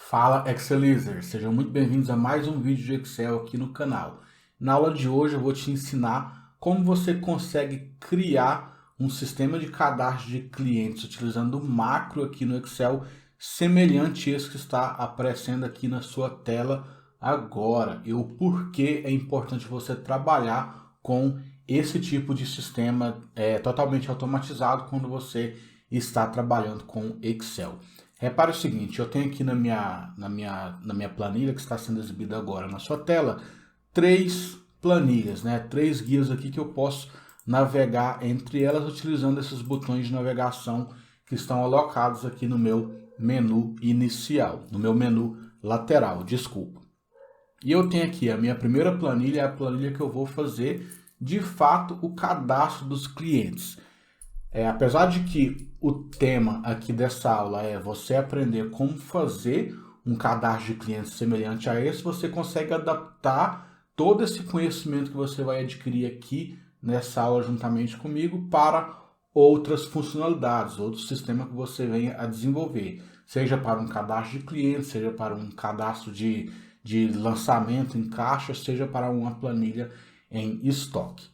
Fala Excelizers, sejam muito bem-vindos a mais um vídeo de Excel aqui no canal. Na aula de hoje eu vou te ensinar como você consegue criar um sistema de cadastro de clientes utilizando o macro aqui no Excel, semelhante a esse que está aparecendo aqui na sua tela agora. E o porquê é importante você trabalhar com esse tipo de sistema totalmente automatizado quando você está trabalhando com Excel. Repare o seguinte, eu tenho aqui na minha planilha que está sendo exibida agora na sua tela, três planilhas, né? Três guias aqui que eu posso navegar entre elas utilizando esses botões de navegação que estão alocados aqui no meu menu inicial, no meu menu lateral, desculpa. E eu tenho aqui a minha primeira planilha, é a planilha que eu vou fazer de fato o cadastro dos clientes. Apesar de que o tema aqui dessa aula é você aprender como fazer um cadastro de clientes semelhante a esse, você consegue adaptar todo esse conhecimento que você vai adquirir aqui nessa aula juntamente comigo para outras funcionalidades, outro sistema que você venha a desenvolver, seja para um cadastro de clientes, seja para um cadastro de lançamento em caixa, seja para uma planilha em estoque.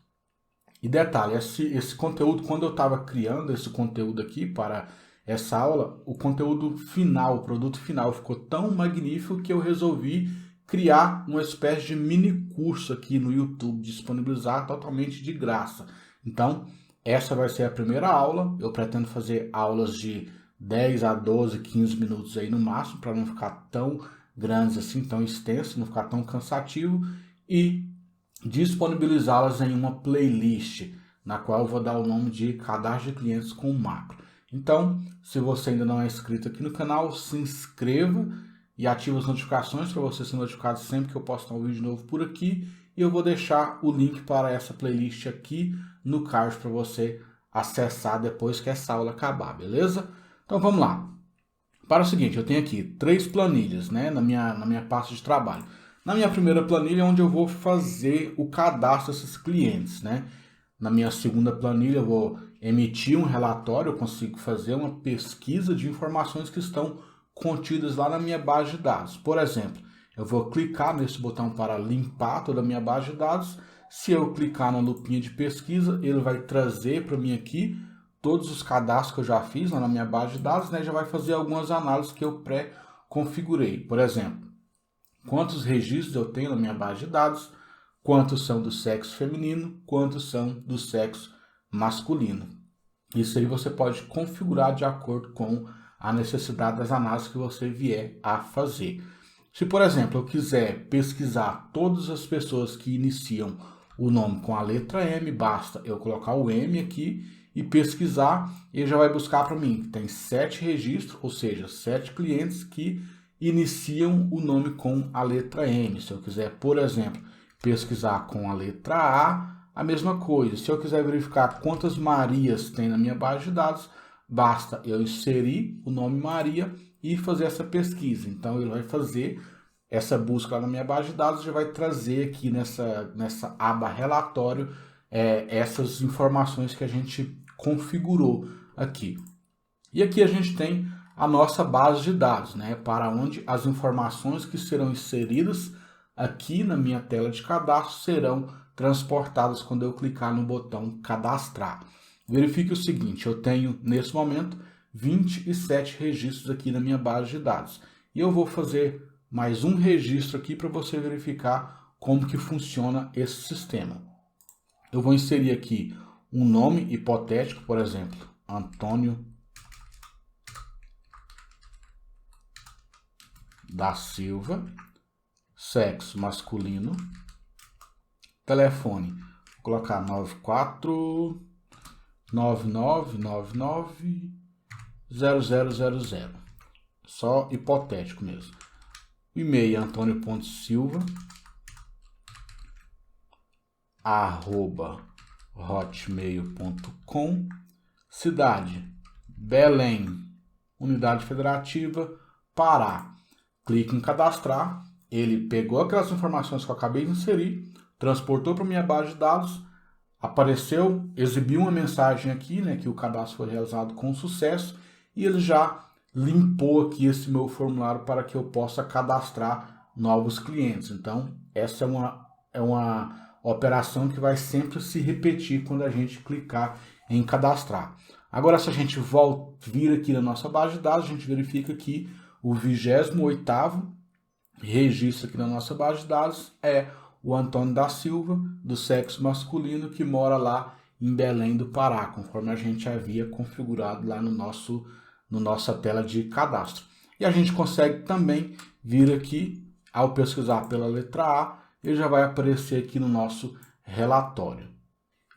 E detalhe, esse conteúdo, quando eu estava criando esse conteúdo aqui para essa aula, o conteúdo final, o produto final ficou tão magnífico que eu resolvi criar uma espécie de mini curso aqui no YouTube, disponibilizar totalmente de graça. Então, essa vai ser a primeira aula, eu pretendo fazer aulas de 10 a 12, 15 minutos aí no máximo, para não ficar tão grandes assim, tão extenso, não ficar tão cansativo, e disponibilizá-las em uma playlist, na qual eu vou dar o nome de Cadastro de Clientes com Macro. Então, se você ainda não é inscrito aqui no canal, se inscreva e ative as notificações para você ser notificado sempre que eu postar um vídeo novo por aqui. E eu vou deixar o link para essa playlist aqui no card para você acessar depois que essa aula acabar, beleza? Então vamos lá. Para o seguinte, eu tenho aqui três planilhas, né, na minha pasta de trabalho. Na minha primeira planilha é onde eu vou fazer o cadastro desses clientes, né? Na minha segunda planilha eu vou emitir um relatório, eu consigo fazer uma pesquisa de informações que estão contidas lá na minha base de dados. Por exemplo, eu vou clicar nesse botão para limpar toda a minha base de dados. Se eu clicar na lupinha de pesquisa, ele vai trazer para mim aqui todos os cadastros que eu já fiz lá na minha base de dados, né? Já vai fazer algumas análises que eu pré-configurei. Por exemplo, quantos registros eu tenho na minha base de dados, quantos são do sexo feminino, quantos são do sexo masculino. Isso aí você pode configurar de acordo com a necessidade das análises que você vier a fazer. Se, por exemplo, eu quiser pesquisar todas as pessoas que iniciam o nome com a letra M, basta eu colocar o M aqui e pesquisar, ele já vai buscar para mim. Tem 7 registros, ou seja, 7 clientes que iniciam o nome com a letra M. Se eu quiser, por exemplo, pesquisar com a letra a mesma coisa. Se eu quiser verificar quantas Marias tem na minha base de dados, basta eu inserir o nome Maria e fazer essa pesquisa. Então, ele vai fazer essa busca lá na minha base de dados e já vai trazer aqui nessa aba relatório essas informações que a gente configurou aqui. E aqui a gente tem a nossa base de dados, né, para onde as informações que serão inseridas aqui na minha tela de cadastro serão transportadas quando eu clicar no botão cadastrar. Verifique o seguinte, eu tenho nesse momento 27 registros aqui na minha base de dados. E eu vou fazer mais um registro aqui para você verificar como que funciona esse sistema. Eu vou inserir aqui um nome hipotético, por exemplo, Antônio da Silva, sexo masculino, telefone, vou colocar 9499990000, só hipotético mesmo. E-mail antonio.silva @hotmail.com, cidade Belém, unidade federativa, Pará. Clique em cadastrar, ele pegou aquelas informações que eu acabei de inserir, transportou para minha base de dados, apareceu, exibiu uma mensagem aqui, né, que o cadastro foi realizado com sucesso, e ele já limpou aqui esse meu formulário para que eu possa cadastrar novos clientes. Então, essa é uma operação que vai sempre se repetir quando a gente clicar em cadastrar. Agora, se a gente vir aqui na nossa base de dados, a gente verifica que o 28º registro aqui na nossa base de dados é o Antônio da Silva, do sexo masculino, que mora lá em Belém do Pará, conforme a gente havia configurado lá no nossa tela de cadastro. E a gente consegue também vir aqui, ao pesquisar pela letra A, ele já vai aparecer aqui no nosso relatório.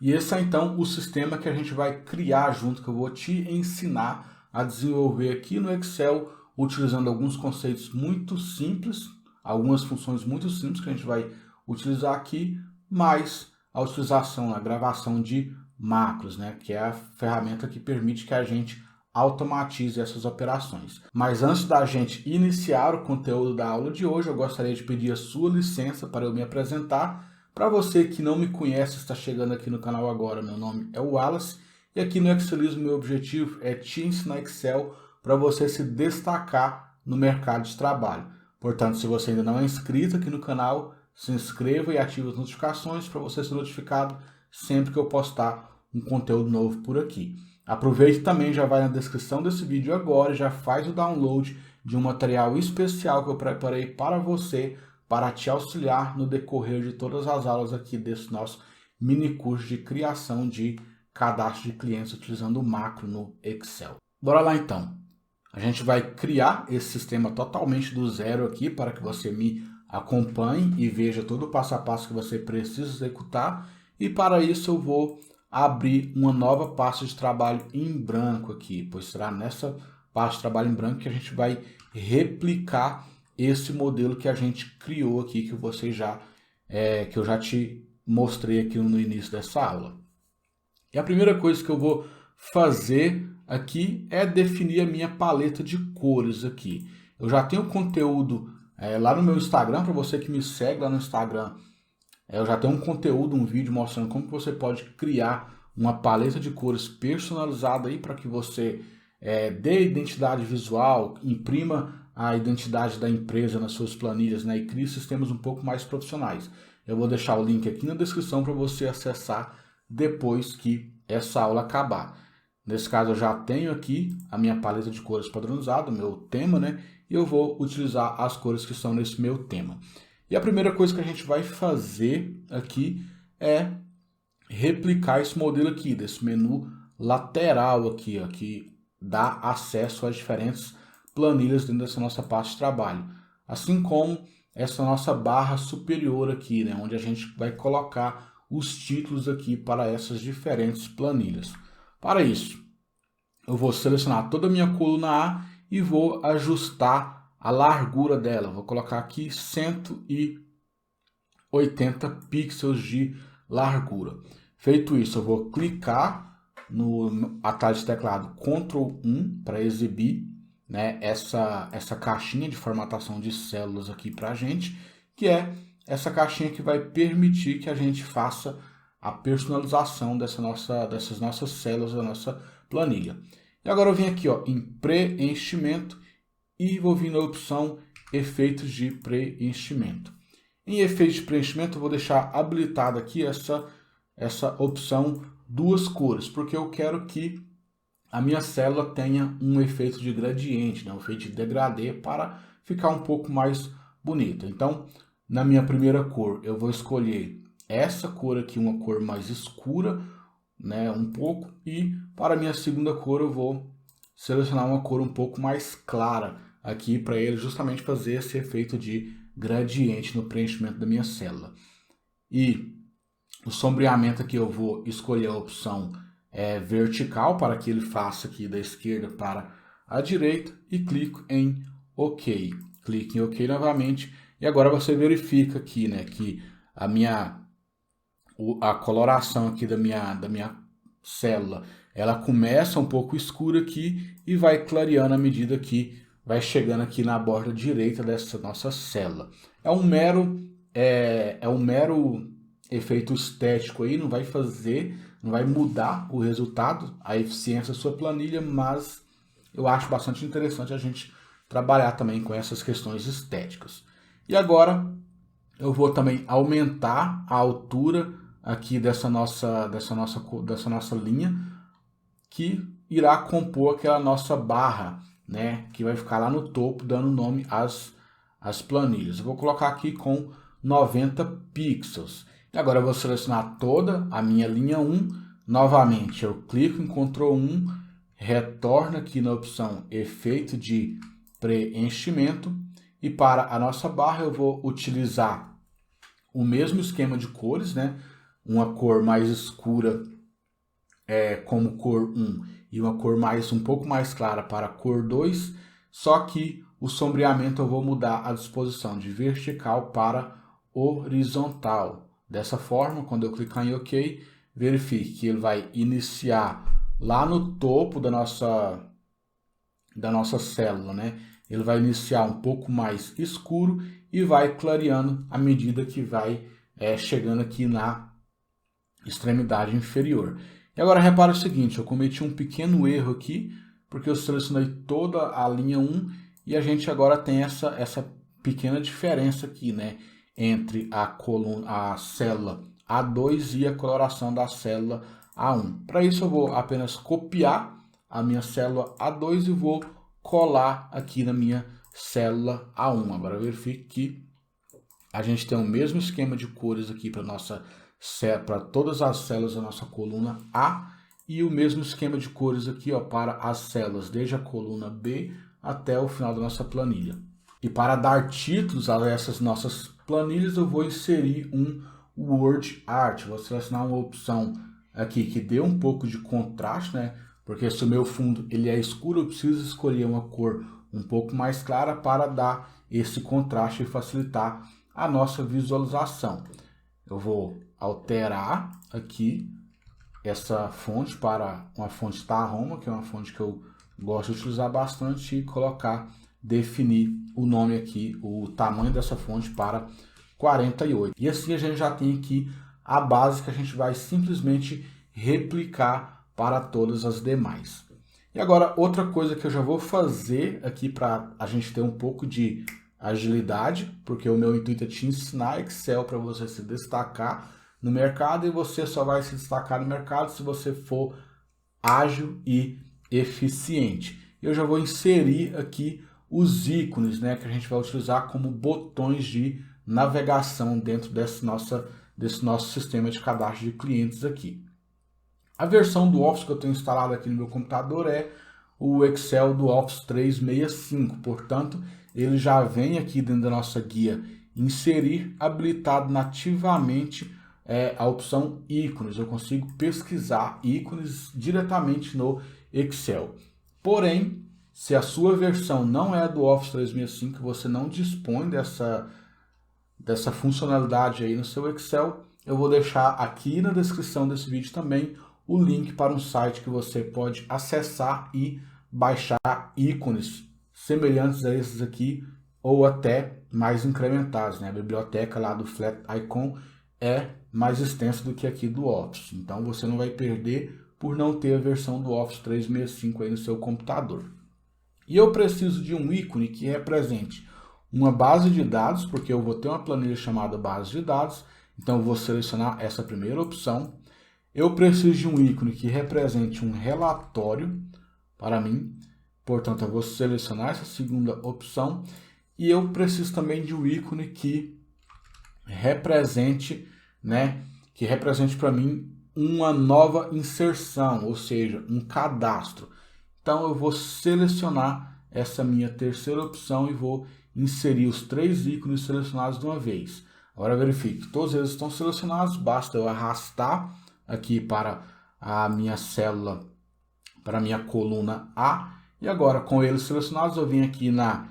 E esse é então o sistema que a gente vai criar junto, que eu vou te ensinar a desenvolver aqui no Excel, utilizando alguns conceitos muito simples, algumas funções muito simples que a gente vai utilizar aqui, mais a utilização, a gravação de macros, né, que é a ferramenta que permite que a gente automatize essas operações. Mas antes da gente iniciar o conteúdo da aula de hoje, eu gostaria de pedir a sua licença para eu me apresentar. Para você que não me conhece, está chegando aqui no canal agora, meu nome é Wallace e aqui no Excelismo meu objetivo é te ensinar Excel para você se destacar no mercado de trabalho. Portanto, se você ainda não é inscrito aqui no canal, se inscreva e ative as notificações para você ser notificado sempre que eu postar um conteúdo novo por aqui. Aproveite também, já vai na descrição desse vídeo agora e já faz o download de um material especial que eu preparei para você, para te auxiliar no decorrer de todas as aulas aqui desse nosso mini curso de criação de cadastro de clientes utilizando o macro no Excel. Bora lá então. A gente vai criar esse sistema totalmente do zero aqui para que você me acompanhe e veja todo o passo a passo que você precisa executar. E para isso eu vou abrir uma nova pasta de trabalho em branco aqui, pois será nessa pasta de trabalho em branco que a gente vai replicar esse modelo que a gente criou aqui, que eu já te mostrei aqui no início dessa aula. E a primeira coisa que eu vou fazer aqui é definir a minha paleta de cores aqui. Eu já tenho conteúdo lá no meu Instagram, para você que me segue lá no Instagram, eu já tenho um conteúdo, um vídeo mostrando como você pode criar uma paleta de cores personalizada aí para que você dê identidade visual, imprima a identidade da empresa nas suas planilhas, né, e crie sistemas um pouco mais profissionais. Eu vou deixar o link aqui na descrição para você acessar depois que essa aula acabar. Nesse caso eu já tenho aqui a minha paleta de cores padronizada, o meu tema, né, e eu vou utilizar as cores que estão nesse meu tema. E a primeira coisa que a gente vai fazer aqui é replicar esse modelo aqui, desse menu lateral aqui, ó, que dá acesso às diferentes planilhas dentro dessa nossa pasta de trabalho. Assim como essa nossa barra superior aqui, né, onde a gente vai colocar os títulos aqui para essas diferentes planilhas. Para isso, eu vou selecionar toda a minha coluna A e vou ajustar a largura dela. Vou colocar aqui 180 pixels de largura. Feito isso, eu vou clicar no atalho de teclado Ctrl 1 para exibir, né, essa caixinha de formatação de células aqui para a gente, que é essa caixinha que vai permitir que a gente faça a personalização dessas nossas células da nossa planilha. E agora eu venho aqui, ó, em preenchimento e vou vir na opção efeitos de preenchimento. Em efeitos de preenchimento eu vou deixar habilitada aqui essa opção duas cores, porque eu quero que a minha célula tenha um efeito de gradiente, né, um efeito de degradê para ficar um pouco mais bonita. Então, na minha primeira cor eu vou escolher essa cor aqui, uma cor mais escura, né, um pouco, e para a minha segunda cor eu vou selecionar uma cor um pouco mais clara aqui para ele justamente fazer esse efeito de gradiente no preenchimento da minha célula. E o sombreamento aqui eu vou escolher a opção vertical para que ele faça aqui da esquerda para a direita e clico em OK. Clique em OK novamente e agora você verifica aqui, né, que a coloração aqui da minha célula, ela começa um pouco escura aqui e vai clareando à medida que vai chegando aqui na borda direita dessa nossa célula. É um mero efeito estético aí, não vai mudar o resultado, a eficiência da sua planilha, mas eu acho bastante interessante a gente trabalhar também com essas questões estéticas. E agora eu vou também aumentar a altura aqui dessa nossa linha, que irá compor aquela nossa barra, né, que vai ficar lá no topo, dando nome às planilhas. Eu vou colocar aqui com 90 pixels. E agora eu vou selecionar toda a minha linha 1. Novamente, eu clico em Ctrl 1, retorno aqui na opção Efeito de Preenchimento. E para a nossa barra eu vou utilizar o mesmo esquema de cores, né? Uma cor mais escura como cor 1 e uma cor um pouco mais clara para a cor 2, só que o sombreamento eu vou mudar a disposição de vertical para horizontal. Dessa forma, quando eu clicar em OK, verifique que ele vai iniciar lá no topo da nossa célula, né? Ele vai iniciar um pouco mais escuro e vai clareando à medida que vai chegando aqui na extremidade inferior. E agora repara o seguinte, eu cometi um pequeno erro aqui, porque eu selecionei toda a linha 1 e a gente agora tem essa pequena diferença aqui, né? Entre a célula A2 e a coloração da célula A1. Para isso eu vou apenas copiar a minha célula A2 e vou colar aqui na minha célula A1. Agora verifique que a gente tem o mesmo esquema de cores aqui para todas as células da nossa coluna A e o mesmo esquema de cores aqui para as células, desde a coluna B até o final da nossa planilha. E para dar títulos a essas nossas planilhas, eu vou inserir um Word Art. Vou selecionar uma opção aqui que dê um pouco de contraste, né? Porque se o meu fundo ele é escuro, eu preciso escolher uma cor um pouco mais clara para dar esse contraste e facilitar a nossa visualização. Eu vou alterar aqui essa fonte para uma fonte Tahoma, que é uma fonte que eu gosto de utilizar bastante, e definir o nome aqui, o tamanho dessa fonte para 48. E assim a gente já tem aqui a base que a gente vai simplesmente replicar para todas as demais. E agora outra coisa que eu já vou fazer aqui para a gente ter um pouco de agilidade, porque o meu intuito é te ensinar Excel para você se destacar no mercado, e você só vai se destacar no mercado se você for ágil e eficiente. Eu já vou inserir aqui os ícones, né, que a gente vai utilizar como botões de navegação dentro desse nosso sistema de cadastro de clientes aqui. A versão do Office que eu tenho instalado aqui no meu computador é o Excel do Office 365, portanto, ele já vem aqui dentro da nossa guia inserir habilitado nativamente a opção ícones. Eu consigo pesquisar ícones diretamente no Excel. Porém, se a sua versão não é do Office 365, você não dispõe dessa funcionalidade aí no seu Excel, eu vou deixar aqui na descrição desse vídeo também o link para um site que você pode acessar e baixar ícones semelhantes a esses aqui, ou até mais incrementados, né? A biblioteca lá do Flat Icon é mais extensa do que aqui do Office, então você não vai perder por não ter a versão do Office 365 aí no seu computador. E eu preciso de um ícone que represente uma base de dados, porque eu vou ter uma planilha chamada base de dados, então eu vou selecionar essa primeira opção. Eu preciso de um ícone que represente um relatório para mim, portanto eu vou selecionar essa segunda opção, e eu preciso também de um ícone que represente, para mim uma nova inserção, ou seja, um cadastro. Então eu vou selecionar essa minha terceira opção e vou inserir os 3 ícones selecionados de uma vez. Agora verifique, todos eles estão selecionados, basta eu arrastar aqui para a minha célula, para a minha coluna A, e agora com eles selecionados eu vim aqui na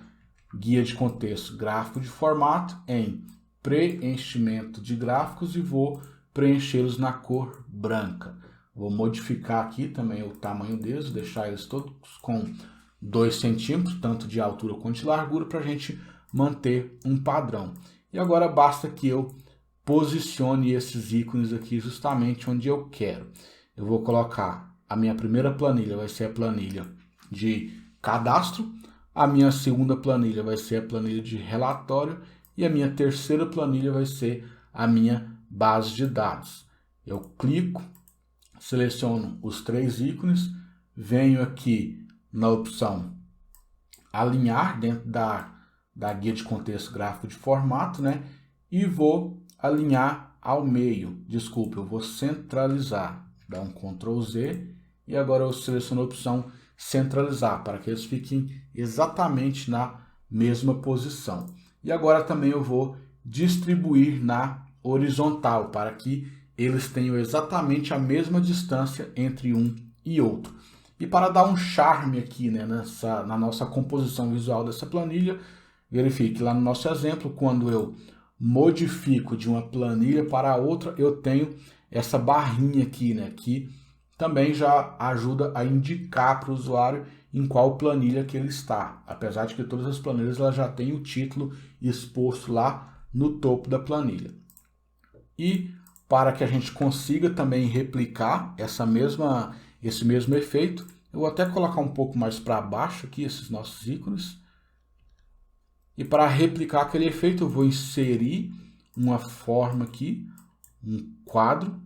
guia de contexto gráfico de formato, em preenchimento de gráficos, e vou preenchê-los na cor branca. Vou modificar aqui também o tamanho deles, deixar eles todos com 2 centímetros, tanto de altura quanto de largura, para a gente manter um padrão. E agora basta que eu posicione esses ícones aqui justamente onde eu quero. Eu vou colocar a minha primeira planilha, vai ser a planilha de cadastro, a minha segunda planilha vai ser a planilha de relatório e a minha terceira planilha vai ser a minha base de dados. Eu clico, seleciono os 3 ícones, venho aqui na opção alinhar dentro da guia de contexto gráfico de formato, né? E vou alinhar ao meio. Desculpe, eu vou centralizar. Dá um Ctrl Z e agora eu seleciono a opção centralizar para que eles fiquem exatamente na mesma posição. E agora também eu vou distribuir na horizontal para que eles tenham exatamente a mesma distância entre um e outro. E para dar um charme aqui, né, na nossa composição visual dessa planilha, verifique lá no nosso exemplo, quando eu modifico de uma planilha para a outra, eu tenho essa barrinha aqui, né, que também já ajuda a indicar para o usuário em qual planilha que ele está. Apesar de que todas as planilhas elas já têm o título exposto lá no topo da planilha. E para que a gente consiga também replicar esse mesmo efeito, eu vou até colocar um pouco mais para baixo aqui esses nossos ícones. E para replicar aquele efeito, eu vou inserir uma forma aqui, um quadro.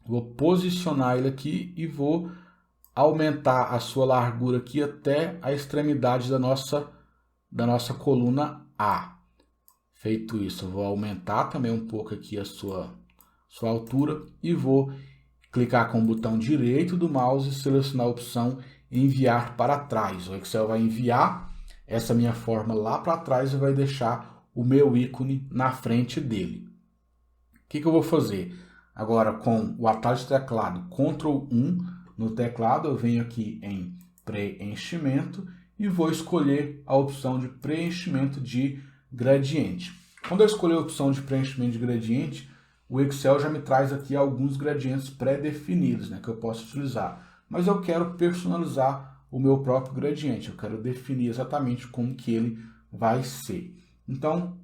Vou posicionar ele aqui e vou aumentar a sua largura aqui até a extremidade da nossa coluna A. Feito isso, eu vou aumentar também um pouco aqui a sua altura e vou clicar com o botão direito do mouse e selecionar a opção enviar para trás. O Excel vai enviar essa minha forma lá para trás e vai deixar o meu ícone na frente dele. O que eu vou fazer? Agora, com o atalho de teclado Ctrl 1 no teclado, eu venho aqui em preenchimento e vou escolher a opção de preenchimento de gradiente. Quando eu escolher a opção de preenchimento de gradiente, o Excel já me traz aqui alguns gradientes pré-definidos, né, que eu posso utilizar. Mas eu quero personalizar o meu próprio gradiente, eu quero definir exatamente como que ele vai ser. Então,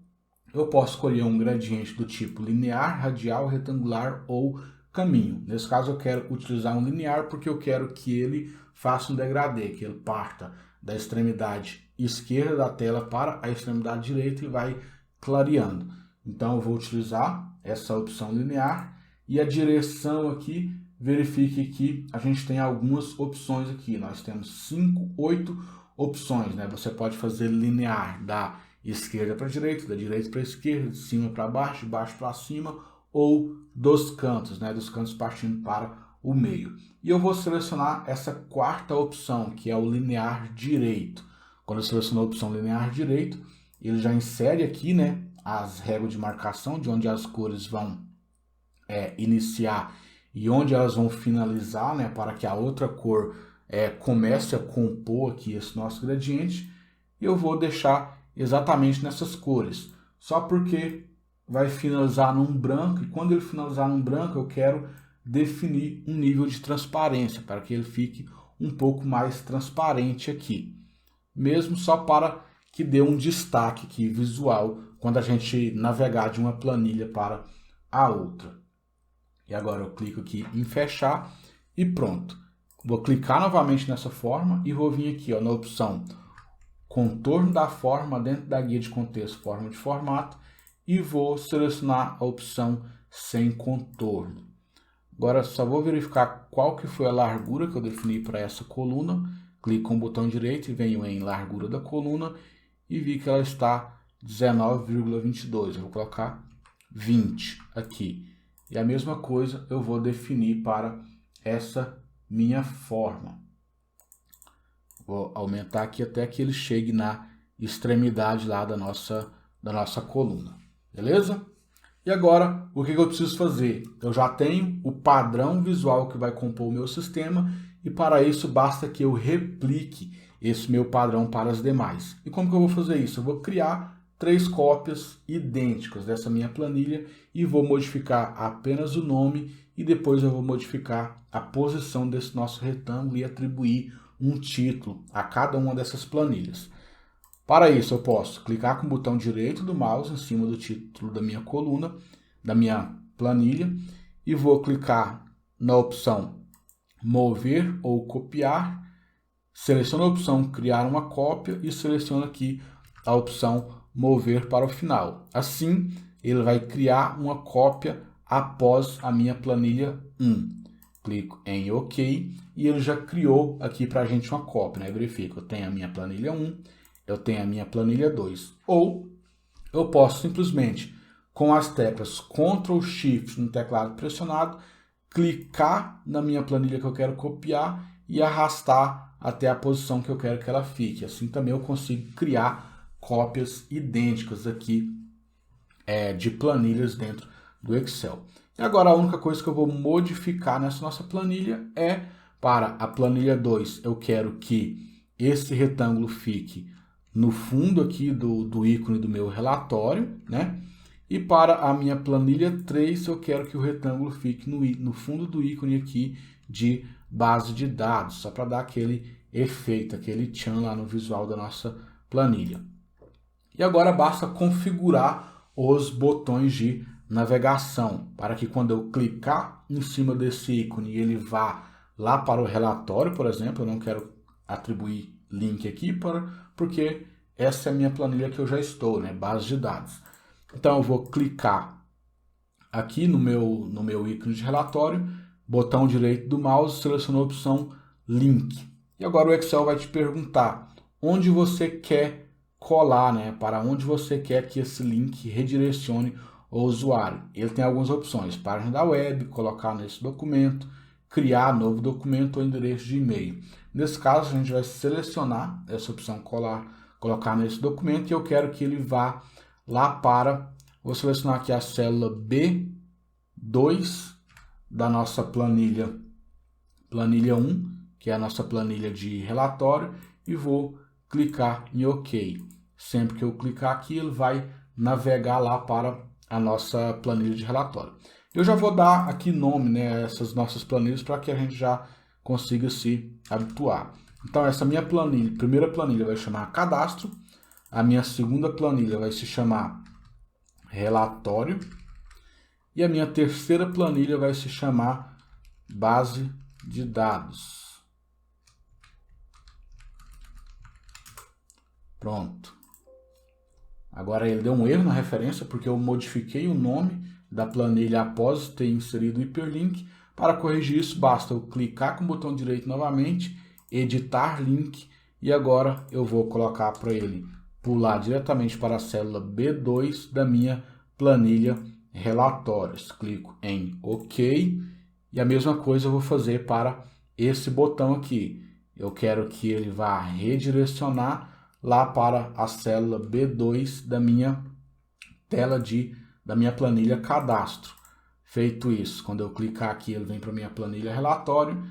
eu posso escolher um gradiente do tipo linear, radial, retangular ou caminho. Nesse caso, eu quero utilizar um linear porque eu quero que ele faça um degradê, que ele parta da extremidade esquerda da tela para a extremidade direita e vai clareando. Então, eu vou utilizar essa opção linear e a direção aqui, verifique que a gente tem algumas opções aqui. Nós temos 8 opções, né? Você pode fazer linear da esquerda para a direita, da direita para a esquerda, de cima para baixo, de baixo para cima, ou dos cantos, né? Dos cantos partindo para o meio. E eu vou selecionar essa quarta opção, que é o linear direito. Quando eu seleciono a opção linear direito, ele já insere aqui, né, as regras de marcação, de onde as cores vão iniciar e onde elas vão finalizar, né, para que a outra cor comece a compor aqui esse nosso gradiente. E eu vou deixar exatamente nessas cores, só porque vai finalizar num branco, e quando ele finalizar num branco, eu quero definir um nível de transparência, para que ele fique um pouco mais transparente aqui, mesmo só para que dê um destaque aqui visual, quando a gente navegar de uma planilha para a outra. E agora eu clico aqui em fechar e pronto. Vou clicar novamente nessa forma e vou vir aqui, ó, na opção contorno da forma dentro da guia de contexto, forma de formato, e vou selecionar a opção sem contorno. Agora só vou verificar qual que foi a largura que eu defini para essa coluna. Clico com o botão direito e venho em largura da coluna e vi que ela está 19,22. Eu vou colocar 20 aqui. E a mesma coisa eu vou definir para essa minha forma. Vou aumentar aqui até que ele chegue na extremidade lá da nossa coluna. Beleza? E agora, o que eu preciso fazer? Eu já tenho o padrão visual que vai compor o meu sistema e para isso basta que eu replique esse meu padrão para as demais. E como que eu vou fazer isso? Eu vou criar 3 cópias idênticas dessa minha planilha e vou modificar apenas o nome e depois eu vou modificar a posição desse nosso retângulo e atribuir um título a cada uma dessas planilhas. Para isso eu posso clicar com o botão direito do mouse em cima do título da minha coluna, da minha planilha, e vou clicar na opção mover ou copiar seleciono a opção criar uma cópia e seleciono aqui a opção mover para o final. Assim, ele vai criar uma cópia após a minha planilha 1. Clico em OK e ele já criou aqui para a gente uma cópia, né? Verifica, eu tenho a minha planilha 1, eu tenho a minha planilha 2. Ou eu posso simplesmente, com as teclas Ctrl Shift no teclado pressionado, clicar na minha planilha que eu quero copiar e arrastar até a posição que eu quero que ela fique. Assim também eu consigo criar cópias idênticas aqui de planilhas dentro do Excel. E agora a única coisa que eu vou modificar nessa nossa planilha é para a planilha 2, eu quero que esse retângulo fique no fundo aqui do ícone do meu relatório, né? E para a minha planilha 3, eu quero que o retângulo fique no fundo do ícone aqui de base de dados, só para dar aquele efeito, aquele tchan lá no visual da nossa planilha. E agora basta configurar os botões de navegação, para que quando eu clicar em cima desse ícone ele vá lá para o relatório, por exemplo. Eu não quero atribuir link aqui, porque essa é a minha planilha que eu já estou, né? Base de dados. Então eu vou clicar aqui no meu ícone de relatório, botão direito do mouse, seleciono a opção link. E agora o Excel vai te perguntar onde você quer colar, né? Para onde você quer que esse link redirecione o usuário. Ele tem algumas opções: página da web, colocar nesse documento, criar novo documento ou endereço de e-mail. Nesse caso a gente vai selecionar essa opção colocar nesse documento e eu quero que ele vá lá para, vou selecionar aqui a célula B2 da nossa planilha 1, que é a nossa planilha de relatório, e vou clicar em OK. Sempre que eu clicar aqui, ele vai navegar lá para a nossa planilha de relatório. Eu já vou dar aqui nome, né, a essas nossas planilhas para que a gente já consiga se habituar. Então essa minha planilha, primeira planilha vai chamar cadastro, a minha segunda planilha vai se chamar relatório e a minha terceira planilha vai se chamar base de dados. Pronto. Agora ele deu um erro na referência porque eu modifiquei o nome da planilha após ter inserido o hiperlink. Para corrigir isso, basta eu clicar com o botão direito novamente, editar link, e agora eu vou colocar para ele pular diretamente para a célula B2 da minha planilha relatórios. Clico em OK e a mesma coisa eu vou fazer para esse botão aqui. Eu quero que ele vá redirecionar lá para a célula B2 da minha da minha planilha cadastro. Feito isso, quando eu clicar aqui, ele vem para a minha planilha relatório,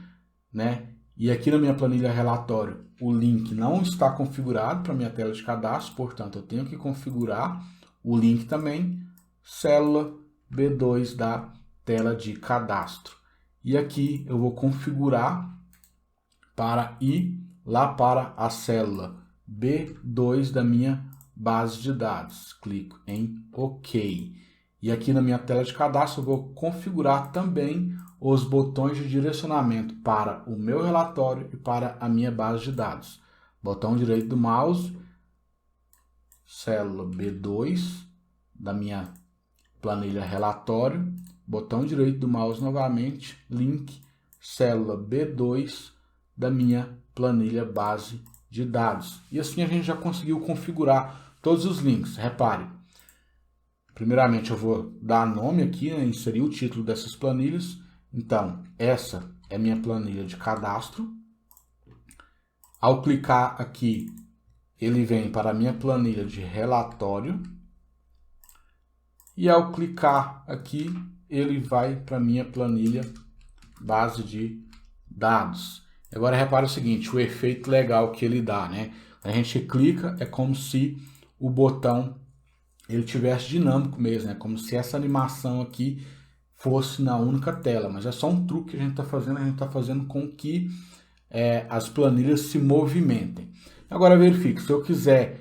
né? E aqui na minha planilha relatório, o link não está configurado para a minha tela de cadastro, portanto, eu tenho que configurar o link também, célula B2 da tela de cadastro. E aqui eu vou configurar para ir lá para a célula B2 da minha base de dados. Clico em OK. E aqui na minha tela de cadastro eu vou configurar também os botões de direcionamento para o meu relatório e para a minha base de dados. Botão direito do mouse, célula B2 da minha planilha relatório, botão direito do mouse novamente, link, célula B2 da minha planilha base de dados. E assim a gente já conseguiu configurar todos os links. Repare, primeiramente eu vou dar nome aqui, né, inserir o título dessas planilhas. Então, essa é minha planilha de cadastro. Ao clicar aqui, ele vem para a minha planilha de relatório. E ao clicar aqui, ele vai para a minha planilha base de dados. Agora repara o seguinte, o efeito legal que ele dá, né? A gente clica, é como se o botão ele tivesse dinâmico mesmo, né? Como se essa animação aqui fosse na única tela, mas é só um truque que a gente está fazendo com que as planilhas se movimentem. Agora verifique, se eu quiser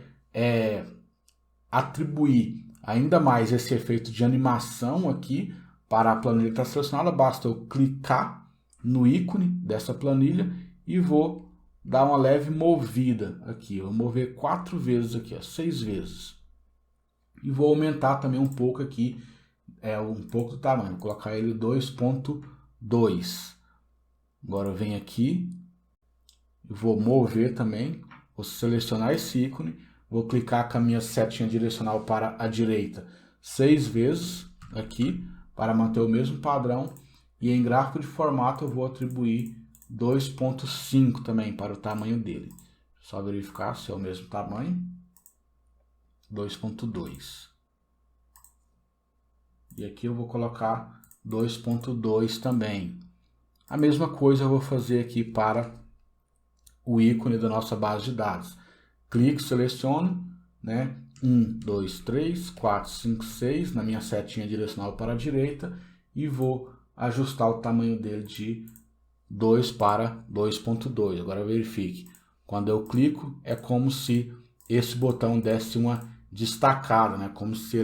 atribuir ainda mais esse efeito de animação aqui para a planilha que está selecionada, basta eu clicar no ícone dessa planilha e vou dar uma leve movida aqui. Eu vou mover 4 vezes aqui, ó, 6 vezes. E vou aumentar também um pouco aqui, um pouco do tamanho. Vou colocar ele 2.2. Agora eu venho aqui, vou mover também, vou selecionar esse ícone, vou clicar com a minha setinha direcional para a direita 6 vezes aqui, para manter o mesmo padrão. E em gráfico de formato eu vou atribuir 2.5 também para o tamanho dele. Só verificar se é o mesmo tamanho. 2.2. E aqui eu vou colocar 2.2 também. A mesma coisa eu vou fazer aqui para o ícone da nossa base de dados. Clico, seleciono, né? 1, 2, 3, 4, 5, 6 na minha setinha direcional para a direita e vou ajustar o tamanho dele de 2 para 2.2. Agora verifique. Quando eu clico, é como se esse botão desse uma destacada, né? Como se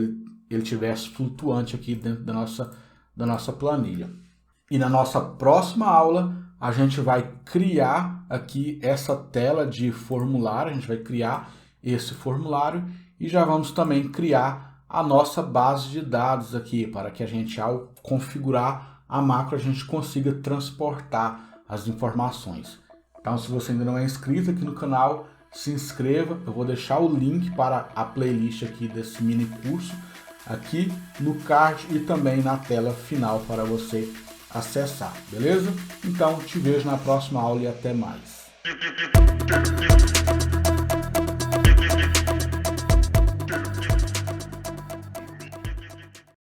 ele tivesse flutuante aqui dentro da nossa planilha. E na nossa próxima aula, a gente vai criar aqui essa tela de formulário, a gente vai criar esse formulário e já vamos também criar a nossa base de dados aqui, para que a gente, ao configurar a macro, a gente consiga transportar as informações. Então, se você ainda não é inscrito aqui no canal, se inscreva. Eu vou deixar o link para a playlist aqui desse mini curso aqui no card e também na tela final para você acessar, beleza? Então, te vejo na próxima aula e até mais.